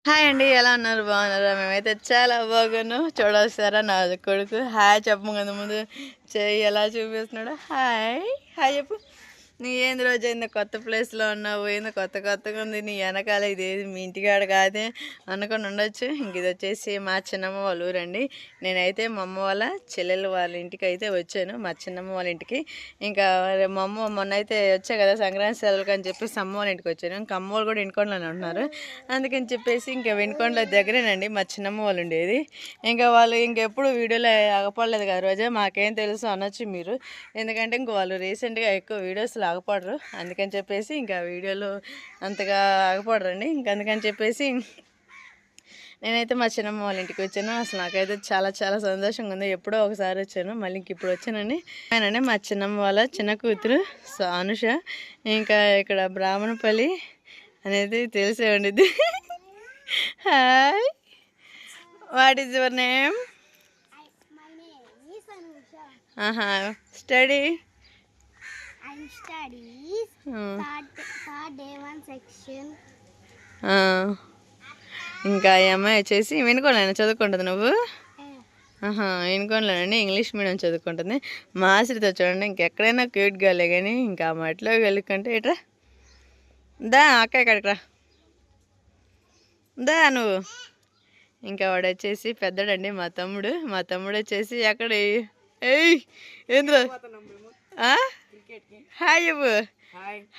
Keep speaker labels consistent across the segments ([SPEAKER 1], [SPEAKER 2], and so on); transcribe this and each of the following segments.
[SPEAKER 1] Hi అండి, ఎలా ఉన్నారు? బాగున్నారా? మేమైతే చాలా బాగున్నాం. చూడొస్తారా నా కొడుకు హాయ్ చెప్పము ముందు చెయ్యి ఎలా చూపిస్తున్నాడు. హాయ్ హాయ్ చెప్పు. నీ ఏంది రోజు అయింది కొత్త ప్లేస్లో ఉన్నావు, ఏంది కొత్త కొత్తగా ఉంది నీ వెనకాల, ఇదేది మీ ఇంటికాడ కాదే అనుకుని ఉండొచ్చు. ఇంక ఇది వచ్చేసి మా చిన్నమ్మ వాళ్ళ ఊరండి. నేనైతే మా అమ్మ వాళ్ళ చెల్లెలు వాళ్ళ ఇంటికి అయితే వచ్చాను, మా చిన్నమ్మ వాళ్ళ ఇంటికి. ఇంకా మా అమ్మ మొన్న అయితే వచ్చా కదా సంక్రాంతి సెలవులకు అని చెప్పేసి అమ్మ వాళ్ళ ఇంటికి వచ్చాను. ఇంకా అమ్మ వాళ్ళు కూడా వినుకొండలోనే ఉంటున్నారు. అందుకని చెప్పేసి ఇంకా వినుకొండల దగ్గరేనండి మా చిన్నమ్మ వాళ్ళు ఉండేది. ఇంకా వాళ్ళు ఇంకెప్పుడు వీడియోలో ఆగపడలేదు కదా రోజా, మాకేం తెలుసు అనొచ్చు మీరు. ఎందుకంటే ఇంక వాళ్ళు రీసెంట్గా ఎక్కువ వీడియోస్ ఆగపడరు, అందుకని చెప్పేసి ఇంకా వీడియోలు అంతగా ఆగపడరండి. ఇంక అందుకని చెప్పేసి నేనైతే మా చిన్నమ్మ వాళ్ళ ఇంటికి వచ్చాను. అసలు నాకైతే చాలా చాలా సంతోషంగా ఉంది. ఎప్పుడో ఒకసారి వచ్చాను, మళ్ళీ ఇంక ఇప్పుడు వచ్చానండి. ఆయనండి మా చిన్నమ్మ వాళ్ళ చిన్న కూతురు అనుష. ఇంకా ఇక్కడ బ్రాహ్మణపల్లి అనేది తెలిసే ఉండిద్ది. Hi, what is your name? Study ఇంకా ఈ అమ్మాయి వచ్చేసి వినుకోలేనా చదువుకుంటుంది. నువ్వు వినుకోలేనండి, ఇంగ్లీష్ మీడియం చదువుకుంటుంది. మా ఆశ్రిత చూడండి, ఇంకెక్కడైనా క్యూట్గా లే కానీ ఇంకా మట్లో వెళ్ళుకుంటే ఇట్రా దా అక్క ఇక్కడికి రా దా నువ్వు. ఇంకా వాడు వచ్చేసి పెద్దడండి మా తమ్ముడు వచ్చేసి అక్కడ ఏయ్ ఏంద్ర హాయ్ చెప్పు.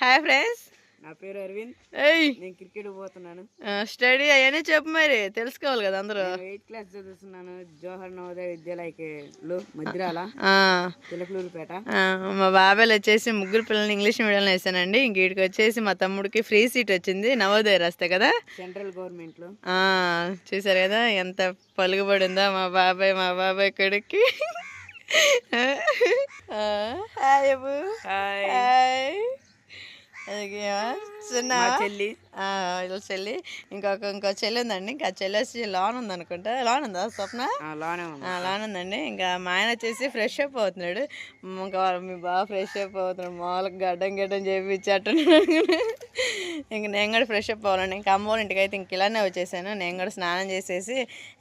[SPEAKER 1] హాయ్ ఫ్రెండ్స్,
[SPEAKER 2] నా పేరు అరవింద్, నేను క్రికెట్ పోతున్నాను.
[SPEAKER 1] స్టడీ అవన్నీ చెప్పు, మరి తెలుసుకోవాలి కదా అందరూ.
[SPEAKER 2] 8th క్లాస్ చదువుతున్నాను, జవహర్ నవోదయ విద్యాలయలో మద్రాల తిలకలూరుపేట.
[SPEAKER 1] మా బాబాయ్లు వచ్చేసి ముగ్గురు పిల్లల్ని ఇంగ్లీష్ మీడియంలో వేసానండి. ఇంక వీడికి వచ్చేసి మా తమ్ముడికి ఫ్రీ సీట్ వచ్చింది, నవోదయ రాస్తే కదా
[SPEAKER 2] సెంట్రల్ గవర్నమెంట్ లో.
[SPEAKER 1] చూసారు కదా ఎంత పలుకుబడిందో మా బాబాయ్ కొడుక్కి. హాయ్ చెల్లి ఇంకో చెల్లి ఉందండి. ఇంకా చెల్లి వచ్చి లాన్ ఉందనుకుంటా. లాన్ ఉందా స్వప్న? లాన్ ఉందండి. ఇంకా మా ఆయన వచ్చేసి ఫ్రెష్ అప్ అవుతున్నాడు. ఇంకా మీ బాగా ఫ్రెష్ అప్ అవుతున్నాడు, మామూలుగా గడ్డం చేపించట్టు. ఇంక నేను కూడా ఫ్రెష్ అప్ అవ్వాలండి. ఇంకా అమ్మ వాళ్ళ ఇంటికి అయితే ఇంక ఇలానే వచ్చేసాను. నేను కూడా స్నానం చేసేసి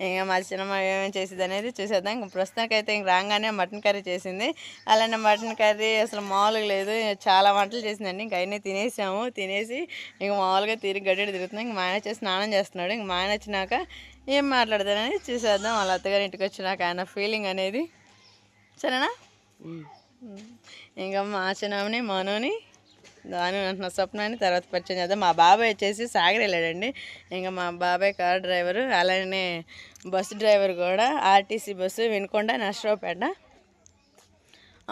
[SPEAKER 1] ఇంకా మా చిన్నమ్మ ఏమేమి చేసేది అనేది చూసేద్దాం. ఇంక ప్రస్తుతానికి అయితే ఇంక రాగానే మటన్ కర్రీ చేసింది. అలానే మటన్ కర్రీ అసలు మామూలుగా లేదు, చాలా వంటలు చేసిందండి. ఇంక అవన్నీ తినేసి ఇంక మామూలుగా గడ్డి తిరుగుతున్నాం. ఇంక మా ఆయన వచ్చి స్నానం చేస్తున్నాడు. ఇంక మా ఆయన వచ్చినాక ఏం మాట్లాడతానని చూసేద్దాం. వాళ్ళ అత్తగారి ఇంటికి వచ్చినాక ఆయన ఫీలింగ్ అనేది. సరేనా? ఇంకా మా చిన్నమ్మని మనోని దాని అంటున్న స్వప్నాన్ని తర్వాత పరిచయం చేద్దాం. మా బాబాయ్ వచ్చేసి సాగర్ వెళ్ళాడండి. ఇంకా మా బాబాయ్ కార్ డ్రైవరు, అలానే బస్సు డ్రైవర్ కూడా. ఆర్టీసీ బస్సు వినుకొండ నర్సరావుపేట,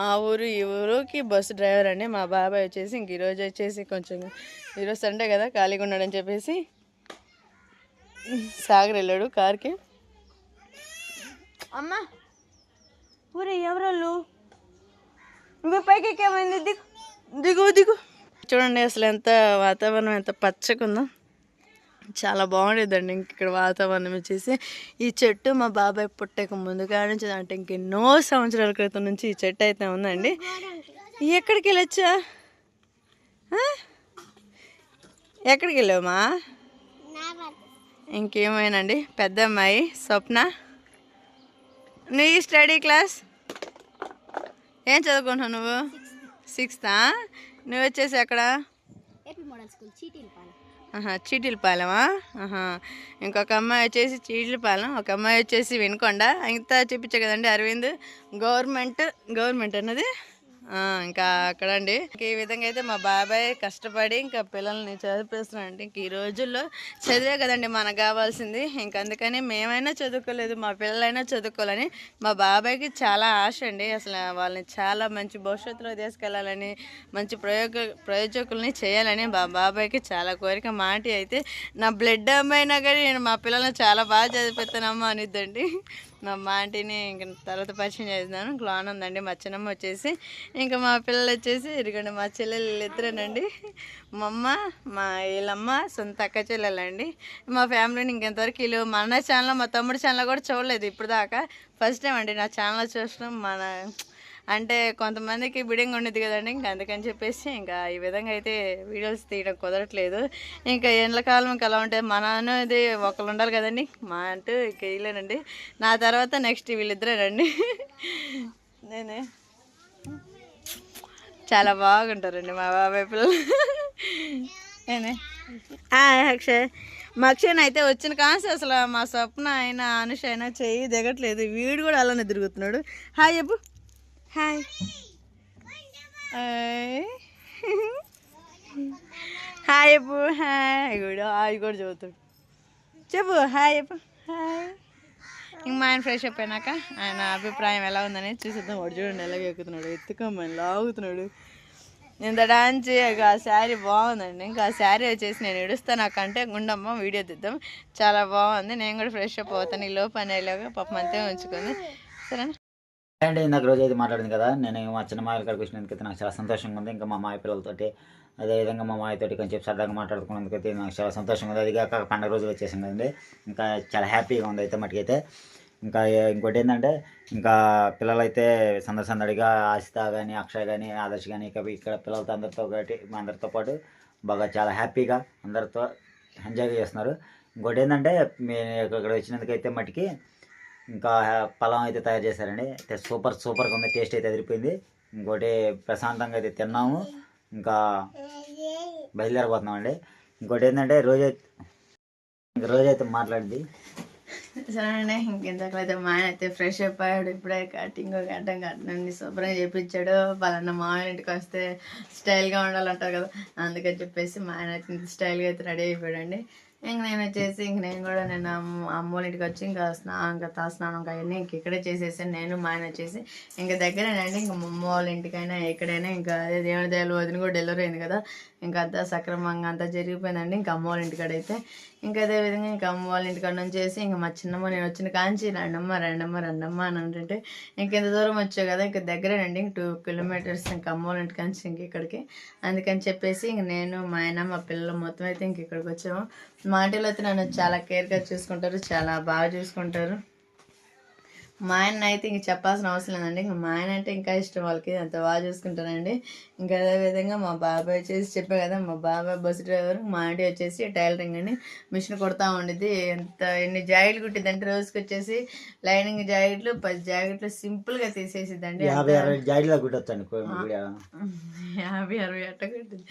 [SPEAKER 1] ఆ ఊరు ఈ ఊరుకి బస్సు డ్రైవర్ అండి మా బాబాయ్ వచ్చేసి. ఇంక ఈరోజు వచ్చేసి కొంచెం ఈరోజు సండే కదా ఖాళీగా ఉన్నాడని చెప్పేసి సాగర్ వెళ్ళాడు కార్కి. అమ్మా ఊరే ఎవరోళ్ళు నువ్వు పైకి ఎక్కేమైంది? దిగు. చూడండి అసలు ఎంత వాతావరణం ఎంత పచ్చకుందో, చాలా బాగుండేదండి. ఇంక ఇక్కడ వాతావరణం వచ్చేసి ఈ చెట్టు మా బాబాయ్ పుట్టక ముందు కానించి అంటే ఇంకెన్నో సంవత్సరాల క్రితం నుంచి ఈ చెట్టు అయితే ఉందండి. ఎక్కడికి వెళ్ళొచ్చా? ఎక్కడికి వెళ్ళావమ్మా? ఇంకేమైనాండి పెద్ద అమ్మాయి స్వప్న, నీ స్టడీ క్లాస్ ఏం చదువుకుంటున్నావు నువ్వు? 6th. నువ్వు వచ్చేసి ఎక్కడ? చీటిలపాలెమా? ఇంకొక అమ్మాయి వచ్చేసి చీటిలపాలెం, ఒక అమ్మాయి వచ్చేసి వినుకొండ. ఇంత చూపించే కదండి అరవింద్ గవర్నమెంట్ అన్నది. ఇంకా అక్కడ అండి. ఈ విధంగా అయితే మా బాబాయ్ కష్టపడి ఇంకా పిల్లల్ని చదివిస్తున్నాడు. ఇంక ఈ రోజుల్లో చదివే కదండి మనకు కావాల్సింది. ఇంక అందుకని మేమైనా చదువుకోలేదు, మా పిల్లలైనా చదువుకోవాలని మా బాబాయ్కి చాలా ఆశ అండి. అసలు వాళ్ళని చాలా మంచి భవిష్యత్తులో తీసుకెళ్ళాలని, మంచి ప్రయోజకుల్ని చేయాలని మా బాబాయ్కి చాలా కోరిక. మాట అయితే నా బ్లడ్ అమ్మైనా కానీ నేను మా పిల్లల్ని చాలా బాగా చదివిస్తానమ్మా అనిద్దండి. మా ఆంటీని ఇంక తర్వాత పరిచయం చేస్తున్నాను. గ్లాన్ ఉందండి మా చిన్నమ్మ వచ్చేసి. ఇంకా మా పిల్లలు వచ్చేసి ఇదిగోండి మా చెల్లెలు ఇద్దరేనండి. మా అమ్మ మా వీళ్ళమ్మ సొంత అక్క చెల్లెలండి. మా ఫ్యామిలీని ఇంకెంతవరకు వీళ్ళు మా అన్న ఛానల్ మా తమ్ముడు ఛానల్ కూడా చూడలేదు ఇప్పుడు దాకా. ఫస్ట్ టైం అండి నా ఛానల్ చూడడం. అంటే కొంతమందికి బిడింగ్ ఉండేది కదండి, ఇంకా అందుకని చెప్పేసి ఇంకా ఈ విధంగా అయితే వీడియోస్ తీయడం కుదరట్లేదు. ఇంకా ఎండాకాలం ఇంకా అలా ఉంటుంది. మా నాన్న ఇది ఒకళ్ళు ఉండాలి కదండి, మా అంటూ ఇంకా వీళ్ళేనండి. నా తర్వాత నెక్స్ట్ వీళ్ళిద్దరేనండి. నేనే చాలా బాగుంటారండి మా బాబాయ్ పిల్లలు. నేనే అక్షయ్, మా అక్షయ్ అయితే వచ్చిన కాసి అసలు మా స్వప్న అయినా అనుష అయినా చెయ్యి దిగట్లేదు. వీడు కూడా అలానే తిరుగుతున్నాడు. హాయ్ చెప్పు, హాయ్ హాయ్ చెప్పు, హాయ్ కూడా హాయ్ కూడా చదువుతాడు. చెప్పు హాయ్ చెప్పు, హాయ్. ఇంక మా ఆయన ఫ్రెష్ అప్ అయినాక ఆయన అభిప్రాయం ఎలా ఉందని చూసిద్దాం. వాడు చూడండి ఎలాగ ఎక్కుతున్నాడు, ఎత్తుకోమని లాగుతున్నాడు. ఇంత డాన్స్ ఆ శారీ బాగుందండి. ఇంకా ఆ శారీ వచ్చేసి నేను ఇడుస్తాను నాకంటే గుండమ్మ వీడియో తీద్దాం. చాలా బాగుంది. నేను కూడా ఫ్రెష్ అప్ అవుతాను. ఈ లోపు అనేలాగా పాపం అంతే ఉంచుకుంది. సరేనా
[SPEAKER 3] అండి, ఇందాక రోజు అయితే మాట్లాడింది కదా, నేను మా చిన్న మాయల కాడికి వచ్చినందుకైతే నాకు చాలా సంతోషంగా ఉంది. ఇంకా మా మాయ పిల్లలతోటి అదేవిధంగా మా మాయతోటి కొంచెం సరదాగా మాట్లాడుకున్నందుకైతే నాకు చాలా సంతోషంగా ఉంది. అది కాక పండుగ రోజులు వచ్చేసాం కదండి, ఇంకా చాలా హ్యాపీగా ఉంది అయితే మటుకైతే. ఇంకా ఇంకోటి ఏంటంటే, ఇంకా పిల్లలైతే సందడిగా ఆశిత కానీ అక్షయ్ కానీ ఆదర్శ్ కానీ ఇక్కడ పిల్లలతో అందరితో పాటు బాగా చాలా హ్యాపీగా అందరితో ఎంజాయ్గా చేస్తున్నారు. ఇంకోటి ఏంటంటే, ఇక్కడ వచ్చినందుకైతే మటుకి ఇంకా పలం అయితే తయారు చేశారండి. అయితే సూపర్గా ఉంది. టేస్ట్ అయితే అదిరిపోయింది. ఇంకోటి ప్రశాంతంగా అయితే తిన్నాము. ఇంకా బయలుదేరిపోతున్నామండి. ఇంకోటి ఏంటంటే రోజైతే మాట్లాడింది.
[SPEAKER 1] సరేనండి, ఇంకెంతకైతే మా ఆయన అయితే ఫ్రెష్ అప్ అయ్యాడు. ఇప్పుడే కటింగ్ కట్టండి శుభ్రంగా చేయించాడు. వాళ్ళన్న మా ఆయన ఇంటికి వస్తే స్టైల్గా ఉండాలంటారు కదా, అందుకని చెప్పేసి మా ఆయన అయితే స్టైల్గా అయితే రెడీ అయిపోయాడండి. ఇంక నేను వచ్చేసి నేను అమ్మోళ్ళ ఇంటికి వచ్చి ఇంకా తలస్నానం అవన్నీ ఇంక ఇక్కడే చేసేసాను. నేను మా ఆయన వచ్చేసి ఇంకా దగ్గరేనండి. ఇంకా మా అమ్మ వాళ్ళ ఇంటికైనా ఎక్కడైనా ఇంకా అదే దేవుని దయలు వదిన కూడా డెలివరీ అయింది కదా, ఇంకా అంతా సక్రమంగా అంతా జరిగిపోయిందండి. ఇంకా అమ్మ వాళ్ళ ఇంటికాడ అయితే ఇంకా అదేవిధంగా ఇంకా అమ్మ వాళ్ళ ఇంటికాడ నుంచి చేసి ఇంకా మా చిన్నమ్మ నేను వచ్చిన కాంచి రండమ్మ అని అంటుంటే ఇంకెంత దూరం వచ్చావు కదా, ఇంకా దగ్గరేనండి, ఇంక 2 కిలోమీటర్స్ ఇంకా అమ్మ వాళ్ళ ఇంటి కాంచి ఇంక ఇక్కడికి. అందుకని చెప్పేసి ఇంక నేను మా ఆయన మా పిల్లలు మొత్తం అయితే ఇంక ఇక్కడికి వచ్చాము. మా ఆంటీలు అయితే నన్ను చాలా కేర్గా చూసుకుంటారు, చాలా బాగా చూసుకుంటారు. మా ఆయన అయితే ఇంక చెప్పాల్సిన అవసరం లేదండి. ఇంకా మా ఆయన అంటే ఇంకా ఇష్టం, వాళ్ళకి అంత బాగా చూసుకుంటారండి. ఇంకా అదేవిధంగా మా బాబాయ్ వచ్చేసి చెప్పే కదా, మా బాబాయ్ బస్సు డ్రైవర్, మా ఆంటీ వచ్చేసి టైలరింగ్ అండి, మిషన్ కుడతా ఉండిద్ది. ఎన్ని జాకెట్లు కుట్టిద్దంటే రోజుకి వచ్చేసి లైనింగ్ జాకెట్లు 10 జాకెట్లు సింపుల్గా తీసేసిద్దండి.
[SPEAKER 3] 50-60 జాకెట్లు కుట్టొచ్చండి.
[SPEAKER 1] 50-60 అట్ట కుట్టింది.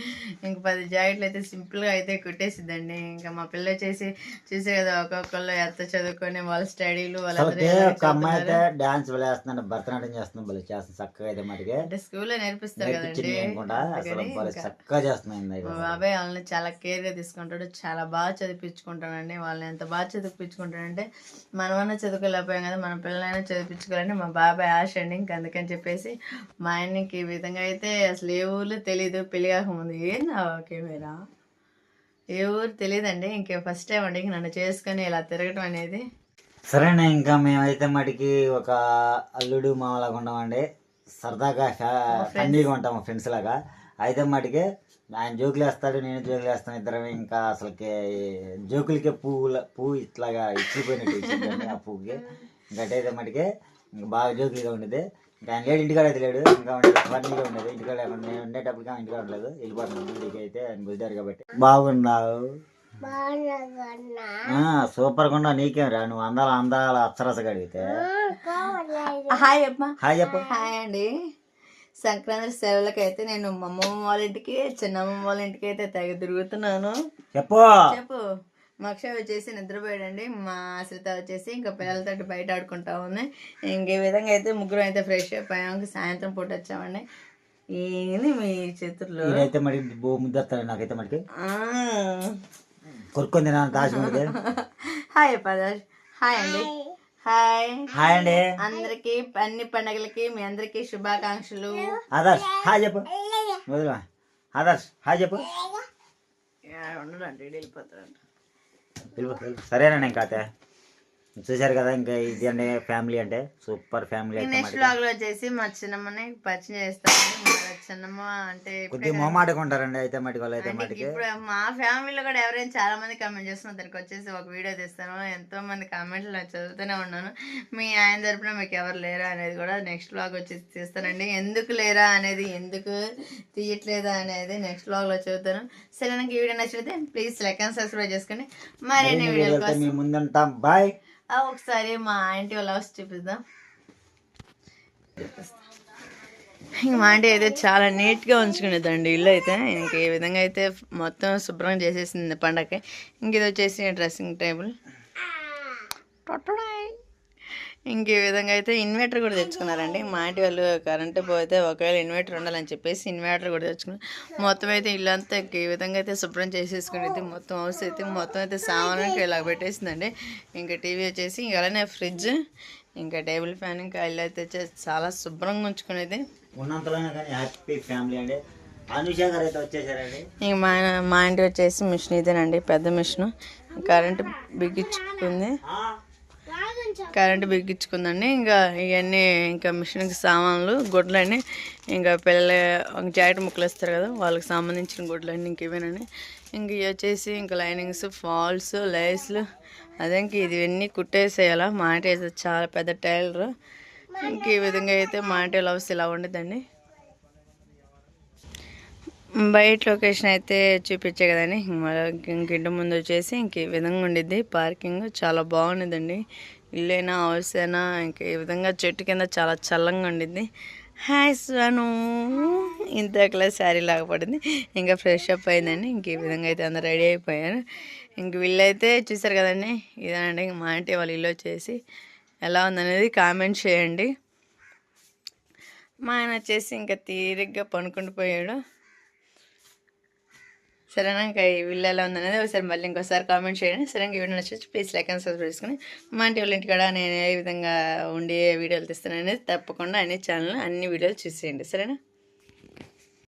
[SPEAKER 1] ఇంక 10 జాకెట్లు అయితే సింపుల్గా అయితే కుట్టేసిద్దండి. ఇంకా మా పిల్ల వచ్చేసి చూసే కదా, ఒక్కొక్కళ్ళు ఎంత చదువుకొని వాళ్ళ స్టడీలు వాళ్ళందరూ
[SPEAKER 3] డాన్స్ వేస్తున్నాడు, భరతనాట్యం చేస్తున్నాం, భలే చేస్తాను చక్కగా అయితే మటుకే.
[SPEAKER 1] అంటే స్కూల్లో నేర్పిస్తారు కదండి,
[SPEAKER 3] చక్కగా చేస్తున్నాయి.
[SPEAKER 1] మా బాబాయ్ వాళ్ళని చాలా కేర్ గా తీసుకుంటాడు, చాలా బాగా చదివించుకుంటాడండి. వాళ్ళని ఎంత బాగా చదివించుకుంటాడంటే మనమన్నా చదువుకోలేకపోయాం కదా, మన పిల్లలైనా చదివించుకోవాలని మా బాబాయ్ ఆశ అండి. ఇంక అందుకని చెప్పేసి మా ఆయనకి ఈ విధంగా అయితే అసలు ఏ ఊర్లో తెలీదు, పెళ్లి కాకముందు ఏందా కెమెరా ఏ ఊరు తెలియదండి. ఇంకే ఫస్ట్ టైం అండి నన్ను చేసుకొని ఇలా తిరగటం అనేది.
[SPEAKER 3] సరేనా, ఇంకా మేమైతే మటుకి ఒక అల్లుడు మామలాగా ఉంటామండి, సరదాగా ఫ్యామిలీగా ఉంటాము, ఫ్రెండ్స్ లాగా. అయితే మటుకి ఆయన జోకులు వేస్తాడు, నేను జోకులు వేస్తాను, ఇద్దరం ఇంకా అసలుకి జోకులకే పువ్వు ఇట్లాగా ఇచ్చిపోయినట్టు ఇచ్చిందండి ఆ పువ్వుకి. ఇంకటైతే మటుకి ఇంకా బాగా జోకులుగా ఉండేది. ఇంకా ఆయన లేడు, ఇంటికాడ అయితే లేడు, ఇంకా ఫన్నీగా ఉండేది. ఇంటికాడ నేను ఉండేటప్పటికి ఇంటికాడ ఉండలేదు, వెళ్ళిపోతున్నాను డ్యూటీకి. అయితే ఆయన గుద్దారు కాబట్టి. బాగున్నావు, సూపర్గా ఉన్నావు, నీకేం రా, నువ్వు అందాల అప్సరసగా అడిగితే.
[SPEAKER 1] హాయ్ అమ్మా,
[SPEAKER 3] హాయ్ చెప్పు.
[SPEAKER 1] హాయ్ అండి. సంక్రాంతి సెలవులకి అయితే నేను మా అమ్మమ్మ వాళ్ళ ఇంటికి చిన్నమ్మమ్మ వాళ్ళ ఇంటికి అయితే తెగ తిరుగుతున్నాను. చెప్పు. మా అక్షయ్ వచ్చేసి నిద్రపోయాడండి, మా ఆశ్రిత వచ్చేసి ఇంకా పిల్లలతో బయట ఆడుకుంటా ఉంది. ఇంకే విధంగా అయితే ముగ్గురు అయితే ఫ్రెష్ అయిపోయాము. సాయంత్రం పూట వచ్చామండి. ఏంది మీ చేతుల్లో
[SPEAKER 3] అయితే మరి ముద్దస్తాడు నాకైతే మరి కొరుక్కుంది నా దాచి.
[SPEAKER 1] హాయ్ పదాష్, హాయ్ అండి, హాయ్
[SPEAKER 3] హాయ్ అండి
[SPEAKER 1] అందరికి, అన్ని పండగలకి మీ అందరికి శుభాకాంక్షలు.
[SPEAKER 3] ఆదర్శ్ హాయ్ చెప్పు, ఆదర్శ్ హాయ్ చెప్పు.
[SPEAKER 1] ఉండడండి వెళ్ళిపోతాడంట.
[SPEAKER 3] సరేనండి, ఇంకా అయితే చూసారు కదా, ఇంకా ఇది అంటే ఫ్యామిలీ అంటే సూపర్ ఫ్యామిలీ.
[SPEAKER 1] నెక్స్ట్ బ్లాగ్ లో వచ్చేసి మా చిన్నమ్మని పరిచయం చేస్తాను. చిన్నమ్మ అంటే
[SPEAKER 3] కొద్దిగా మొహమాటకుంటారండి అయితే మటుకు వాళ్ళు అయితే
[SPEAKER 1] అంటే
[SPEAKER 3] మటుకి.
[SPEAKER 1] ఇప్పుడు మా ఫ్యామిలీలో కూడా ఎవరైనా చాలా మంది కామెంట్ చేస్తున్నారు, దానికి వచ్చేసి ఒక వీడియో తీస్తాను, ఎంతో మంది కామెంట్లు నేను చదువుతూనే ఉన్నాను. మీ ఆయన తరపున మీకు ఎవరు లేరా అనేది కూడా నెక్స్ట్ వ్లాగ్ వచ్చేసి తీస్తానండి. ఎందుకు లేరా అనేది, ఎందుకు తీయట్లేదా అనేది నెక్స్ట్ వ్లాగ్లో చదువుతాను. సరే, నాకు ఈ వీడియో నచ్చితే ప్లీజ్ లైక్ అండ్ సబ్స్క్రైబ్ చేసుకోండి. మరిన్ని వీడియోల
[SPEAKER 3] వీడియోలతో
[SPEAKER 1] కోసం
[SPEAKER 3] మీ ముందుంటాం. బాయ్.
[SPEAKER 1] ఒకసారి మా ఆంటీ వాళ్ళ హౌస్ చూపిద్దాం. ఇంక మా ఆంటీ అయితే చాలా నీట్గా ఉంచుకునేదండి ఇల్లు అయితే. ఇంక ఈ విధంగా అయితే మొత్తం శుభ్రం చేసేసింది పండగకి. ఇంక ఇది వచ్చేసి డ్రెస్సింగ్ టేబుల్. ఇంక ఈ విధంగా అయితే ఇన్వర్టర్ కూడా తెచ్చుకున్నారండి మా ఆంటీ వాళ్ళు. కరెంటు పోతే ఒకవేళ ఇన్వర్టర్ ఉండాలని చెప్పేసి ఇన్వర్టర్ కూడా తెచ్చుకున్నారు. మొత్తం అయితే ఇల్లంతా ఇంక ఈ విధంగా అయితే శుభ్రం చేసేసుకునేది. మొత్తం హౌస్ అయితే మొత్తం అయితే సామాన్కి ఇలా పెట్టేసిందండి. ఇంకా టీవీ వచ్చేసి ఇంక అలానే ఫ్రిడ్జ్, ఇంకా టేబుల్ ఫ్యాన్, ఇంకా ఇల్లు అయితే చాలా శుభ్రంగా ఉంచుకునేది.
[SPEAKER 3] ఉన్నంతలోనే కానీ హ్యాపీ ఫ్యామిలీ అండి. అనుష గారు అయితే వచ్చేసారండి.
[SPEAKER 1] ఇంక మా ఆంటీ వచ్చేసి మిషన్ ఇదేనండి, పెద్ద మిషన్. కరెంటు బిగించుకుందండి. ఇంకా ఇవన్నీ ఇంకా మిషన్కి సామాన్లు, గుడ్లన్నీ, ఇంకా పిల్లలు జాకెట్ ముక్కలు వేస్తారు కదా వాళ్ళకి సంబంధించిన గుడ్లన్నీ ఇంక ఇవేనండి. ఇంక ఇవి వచ్చేసి ఇంకా లైనింగ్స్, ఫాల్స్, లేస్లు, అదే ఇంక ఇవన్నీ కుట్టేసేయాల. మా ఆంటీ అయితే చాలా పెద్ద టైలర్. ఇంక ఈ విధంగా అయితే మా ఆంటీ హౌస్ ఇలా ఉండేదండి. బయట లొకేషన్ అయితే చూపించే కదండి. ఇంటి ముందు వచ్చేసి ఇంక ఈ విధంగా ఉండిద్ది. పార్కింగ్ చాలా బాగుండిద్దండి. ఇల్లైనా హౌస్ అయినా ఇంక ఈ విధంగా చెట్టు కింద చాలా చల్లంగా ఉండిద్ది. హాయ్ స్వను, ఇంత క్లాస్ శారీ లాగా పడింది. ఇంకా ఫ్రెష్ అప్ అయిందండి. ఇంక ఈ విధంగా అయితే అందరు రెడీ అయిపోయారు. ఇంక వీళ్ళైతే చూసారు కదండి, ఇదేనండి మా ఆంటీ వాళ్ళ ఇల్లు వచ్చేసి. ఎలా ఉందనేది కామెంట్ చేయండి. మా ఆయన వచ్చేసి ఇంకా తీరిగ్గా పనుకుంటూ పోయాడు. సరేనా, ఇంకా ఈ వీళ్ళు ఎలా ఉందనేది ఒకసారి మళ్ళీ ఇంకోసారి కామెంట్ చేయండి. సరే, ఈ వీడియో నచ్చొచ్చు ప్లీజ్ లైక్ అండ్ సబ్స్క్రైబ్ చేసుకుని మా ఆంటీ వాళ్ళ ఇంటికాడ నేను ఏ విధంగా ఉండి వీడియోలు తీస్తాను అనేది తప్పకుండా అన్ని ఛానల్ అన్ని వీడియోలు చూసేయండి. సరేనా.